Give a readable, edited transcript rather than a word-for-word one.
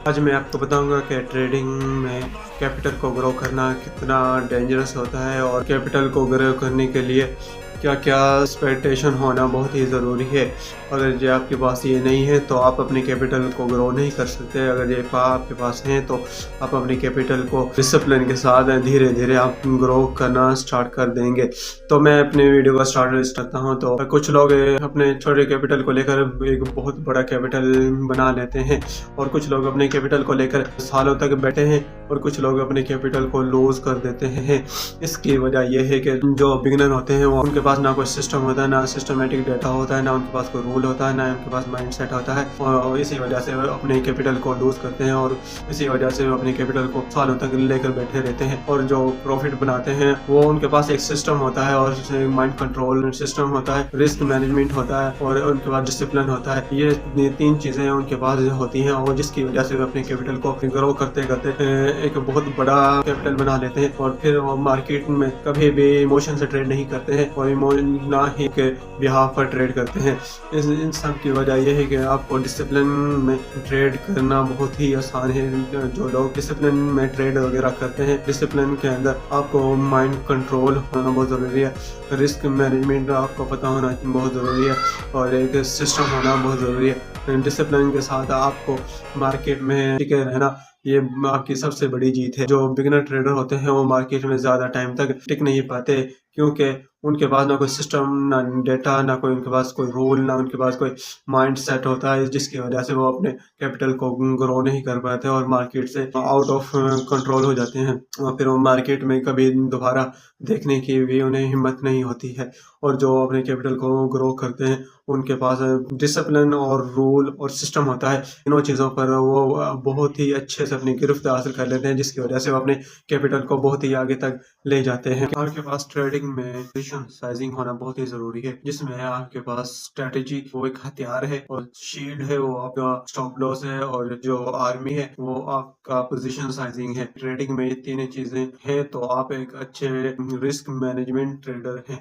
आज मैं आपको बताऊंगा कि ट्रेडिंग में कैपिटल को ग्रो करना कितना डेंजरस होता है और कैपिटल को ग्रो करने के लिए क्या क्या एक्सपेक्टेशन होना बहुत ही ज़रूरी है। अगर ये आपके पास ये नहीं है तो आप अपने कैपिटल को ग्रो नहीं कर सकते। अगर ये आपके पास है तो आप अपने कैपिटल को डिसिप्लिन के साथ धीरे धीरे आप ग्रो करना स्टार्ट कर देंगे। तो मैं अपने वीडियो का स्टार्ट करता हूँ। तो कुछ लोग अपने छोटे कैपिटल को लेकर एक बहुत बड़ा कैपिटल बना लेते हैं और कुछ लोग अपने कैपिटल को लेकर सालों तक बैठे हैं और कुछ लोग अपने कैपिटल को लूज कर देते हैं। इसकी वजह यह है कि जो बिगिनर होते हैं वो उनके पास ना कोई सिस्टम होता है, ना सिस्टमेटिक डेटा होता है, ना उनके पास कोई रूल होता है, ना उनके पास माइंड सेट होता है और इसी वजह से वो अपने कैपिटल को लूज करते हैं और इसी वजह से वो अपने कैपिटल को सालों तक लेकर बैठे रहते हैं। और जो प्रॉफिट बनाते हैं वो उनके पास एक सिस्टम होता है और माइंड कंट्रोल सिस्टम होता है, रिस्क मैनेजमेंट होता है और उनके पास डिसिप्लिन होता है। ये तीन चीजें उनके पास होती हैं और जिसकी वजह से वो अपने कैपिटल को ग्रो करते करते एक बहुत बड़ा कैपिटल बना लेते हैं और फिर वो मार्केट में कभी भी इमोशन से ट्रेड नहीं करते हैं और ना ही के बिहाफ पर ट्रेड करते हैं। इन सब की वजह यह है कि आपको डिसिप्लिन में ट्रेड करना बहुत ही आसान है। जो लोग डिसिप्लिन में ट्रेड वगैरह करते हैं, डिसिप्लिन के अंदर आपको माइंड कंट्रोल होना बहुत ज़रूरी है, रिस्क मैनेजमेंट आपको पता होना बहुत ज़रूरी है और एक सिस्टम होना बहुत ज़रूरी है। डिसिप्लिन के साथ आपको मार्केट में टिके रहना ये आपकी सबसे बड़ी जीत है। जो बिगिनर ट्रेडर होते हैं वो मार्केट में ज़्यादा टाइम तक टिक नहीं पाते क्योंकि उनके पास ना कोई सिस्टम, ना डेटा, ना कोई उनके पास कोई रूल, ना उनके पास कोई माइंड सेट होता है, जिसकी वजह से वो अपने कैपिटल को ग्रो नहीं कर पाते और मार्केट से आउट ऑफ कंट्रोल हो जाते हैं और फिर वो मार्केट में कभी दोबारा देखने की भी उन्हें हिम्मत नहीं होती है। और जो अपने कैपिटल को ग्रो करते हैं उनके पास डिसिप्लिन और रूल और सिस्टम होता है। इन्हों चीज़ों पर वो बहुत ही अच्छे से अपनी गिरफ्त हासिल कर लेते हैं, जिसकी वजह से वो अपने कैपिटल को बहुत ही आगे तक ले जाते हैं। आपके पास ट्रेडिंग में पोजीशन साइजिंग होना बहुत ही जरूरी है, जिसमें आपके पास स्ट्रेटेजी वो एक हथियार है और शील्ड है वो आपका स्टॉप लॉस है और जो आर्मी है वो आपका पोजीशन साइजिंग है। ट्रेडिंग में ये तीनों चीजें हैं तो आप एक अच्छे रिस्क मैनेजमेंट ट्रेडर हैं।